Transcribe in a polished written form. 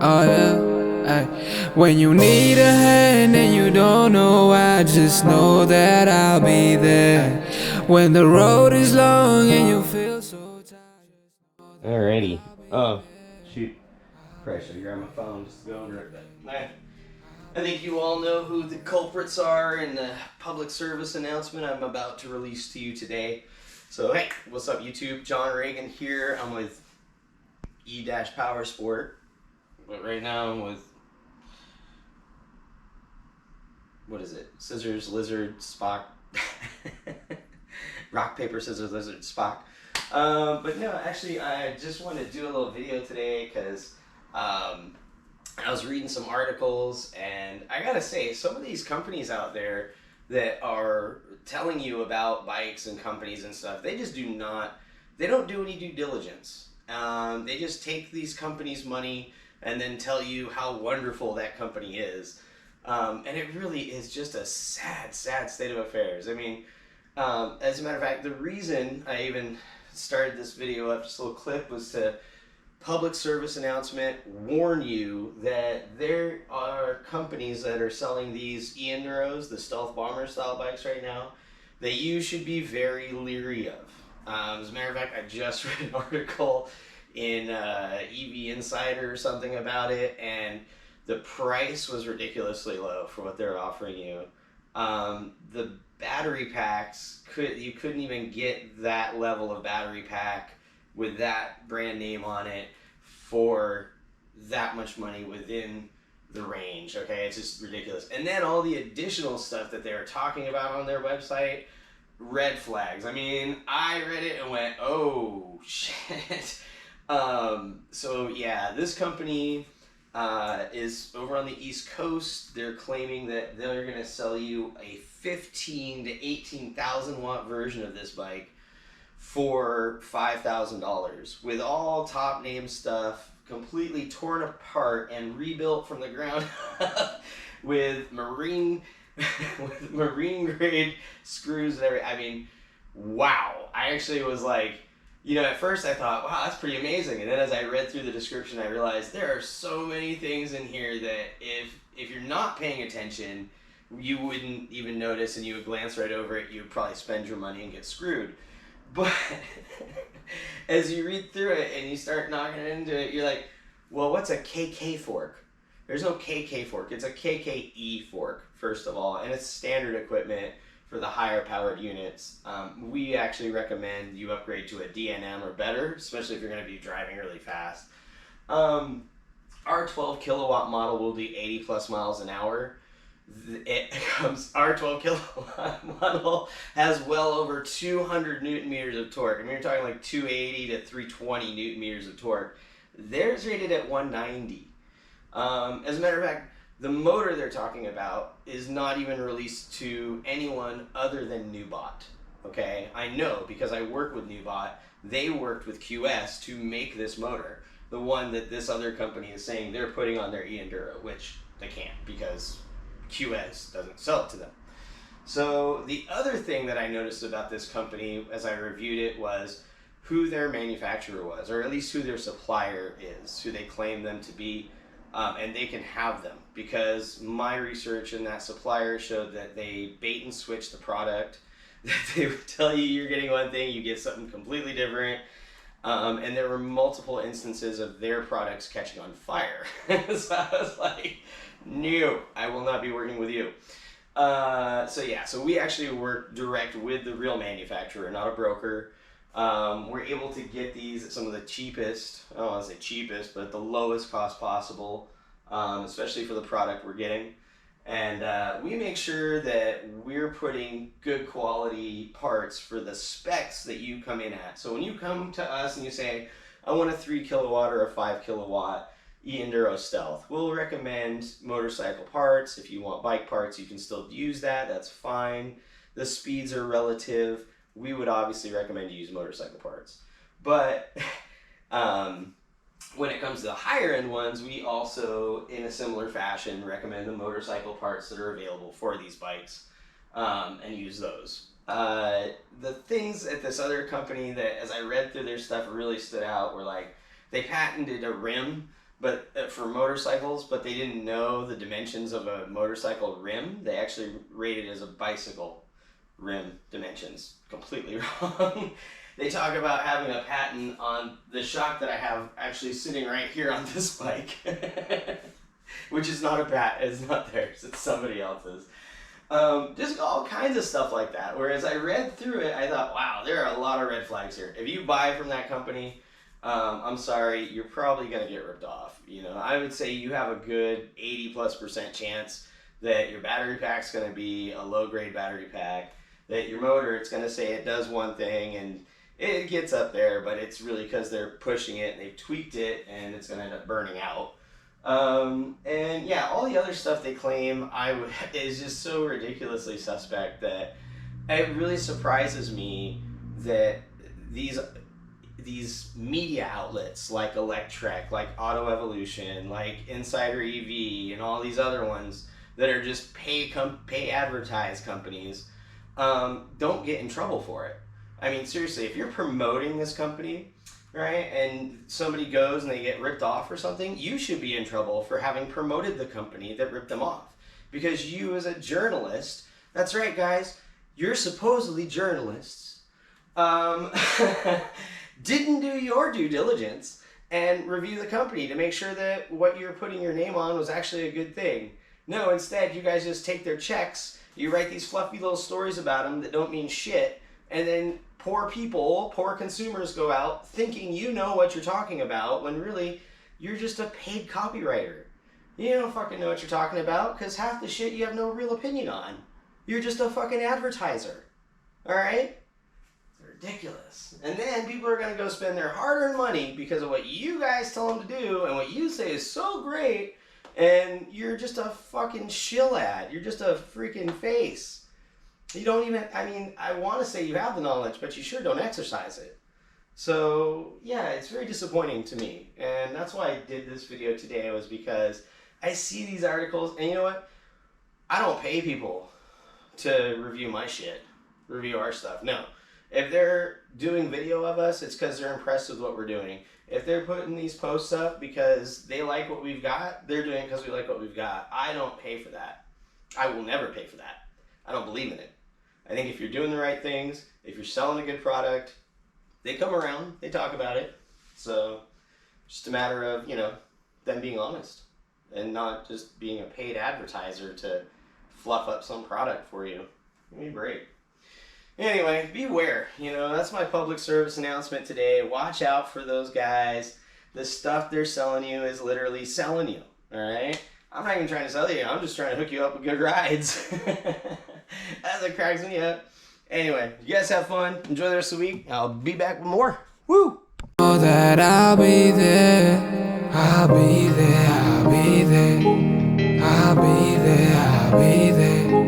Oh yeah, ay. When you need a hand and you don't know why, just know that I'll be there. When the road is long and you feel so tired. Alrighty. Oh, shoot. Probably should grab my phone just to go over it, but I think you all know who the culprits are in the public service announcement I'm about to release to you today. Hey, what's up YouTube? John Reagan here. I'm with E-Powersport, but right now I'm with, what is it? Scissors, Lizard, Spock. Rock, paper, scissors, lizard, Spock. But no, actually, I just wanted to do a little video today because I was reading some articles, and I gotta say, some of these companies out there that are telling you about bikes and companies and stuff, they just they don't do any due diligence. They just take these companies' money and then tell you how wonderful that company is. And it really is just a sad, sad state of affairs. I mean, as a matter of fact, the reason I even started this video up, just a little clip, was to public service announcement, warn you that there are companies that are selling these E-Enduros, the stealth bomber style bikes right now, that you should be very leery of. As a matter of fact, I just read an article in EV Insider or something about it, and the price was ridiculously low for what they're offering you. The battery packs, you couldn't even get that level of battery pack with that brand name on it for that much money within the range. Okay, it's just ridiculous. And then all the additional stuff that they were talking about on their website, red flags. I mean, I read it and went, oh shit. So yeah, this company is over on the East Coast. They're claiming that they're going to sell you a 15 to 18,000 watt version of this bike for $5,000 with all top name stuff, completely torn apart and rebuilt from the ground up with marine grade screws and everything. I mean, wow. I actually was like, at first I thought, wow, that's pretty amazing. And then as I read through the description, I realized there are so many things in here that if you're not paying attention, you wouldn't even notice, and you would glance right over it. You would probably spend your money and get screwed. But as you read through it and you start knocking into it, you're like, well, what's a KK fork? There's no KK fork. It's a KKE fork, first of all, and it's standard equipment for the higher powered units. We actually recommend you upgrade to a DNM or better, especially if you're going to be driving really fast. Our 12 kilowatt model will do 80 plus miles an hour. Our 12 kilowatt model has well over 200 newton meters of torque. I mean, you're talking like 280 to 320 newton meters of torque. Theirs rated at 190. As a matter of fact, the motor they're talking about is not even released to anyone other than Newbot. Okay, I know because I work with Newbot. They worked with QS to make this motor, the one that this other company is saying they're putting on their E-Enduro, which they can't because QS doesn't sell it to them. So the other thing that I noticed about this company as I reviewed it was who their manufacturer was, or at least who their supplier is, who they claim them to be, and they can have them, because my research in that supplier showed that they bait and switch the product, that they would tell you you're getting one thing, you get something completely different, and there were multiple instances of their products catching on fire. So I was like, no, I will not be working with you. So we actually work direct with the real manufacturer, not a broker. We're able to get these at some of the cheapest, I don't want to say cheapest, but the lowest cost possible, especially for the product we're getting. And we make sure that we're putting good quality parts for the specs that you come in at. So when you come to us and you say, I want a 3 kilowatt or a 5 kilowatt E-Enduro Stealth, we'll recommend motorcycle parts. If you want bike parts, you can still use that. That's fine. The speeds are relative. We would obviously recommend you use motorcycle parts. But when it comes to the higher end ones, we also, in a similar fashion, recommend the motorcycle parts that are available for these bikes and use those. The things at this other company that, as I read through their stuff, really stood out were like, they patented a rim but for motorcycles, but they didn't know the dimensions of a motorcycle rim. They actually rated it as a bicycle rim dimensions. Completely wrong. They talk about having a patent on the shock that I have actually sitting right here on this bike, which is not a it's not theirs, it's somebody else's. Just all kinds of stuff like that. Whereas I read through it, I thought, wow, there are a lot of red flags here. If you buy from that company, I'm sorry, you're probably going to get ripped off. You know, I would say you have a good 80+% chance that your battery pack's going to be a low-grade battery pack, that your motor, it's going to say it does one thing and it gets up there, but it's really because they're pushing it and they've tweaked it and it's going to end up burning out. And yeah, all the other stuff they claim is just so ridiculously suspect that it really surprises me that these media outlets like Electrek, like Auto Evolution, like Insider EV, and all these other ones that are just pay advertise companies, don't get in trouble for it. I mean, seriously, if you're promoting this company, right, and somebody goes and they get ripped off or something, you should be in trouble for having promoted the company that ripped them off. Because you as a journalist, that's right guys, you're supposedly journalists, didn't do your due diligence and review the company to make sure that what you're putting your name on was actually a good thing. No, instead you guys just take their checks, you write these fluffy little stories about them that don't mean shit, and then poor people, poor consumers go out thinking you know what you're talking about when really you're just a paid copywriter. You don't fucking know what you're talking about because half the shit you have no real opinion on. You're just a fucking advertiser. Alright? It's ridiculous. And then people are going to go spend their hard-earned money because of what you guys tell them to do and what you say is so great, and you're just a fucking shill ad. You're just a freaking face. You don't even, I mean, I want to say you have the knowledge, but you sure don't exercise it. So, yeah, it's very disappointing to me. And that's why I did this video today, was because I see these articles, and you know what? I don't pay people to review my shit, review our stuff. No. If they're doing video of us, it's because they're impressed with what we're doing. If they're putting these posts up because they like what we've got, they're doing it because we like what we've got. I don't pay for that. I will never pay for that. I don't believe in it. I think if you're doing the right things, if you're selling a good product, they come around, they talk about it. So, just a matter of, you know, them being honest and not just being a paid advertiser to fluff up some product for you. Give me a break. Anyway, beware. You know, that's my public service announcement today. Watch out for those guys. The stuff they're selling you is literally selling you. Alright? I'm not even trying to sell you. I'm just trying to hook you up with good rides. That's what cracks me up. Anyway, you guys have fun. Enjoy the rest of the week. I'll be back with more. Woo! Know that I'll be there. I'll be there. I'll be there. I'll be there. I'll be there.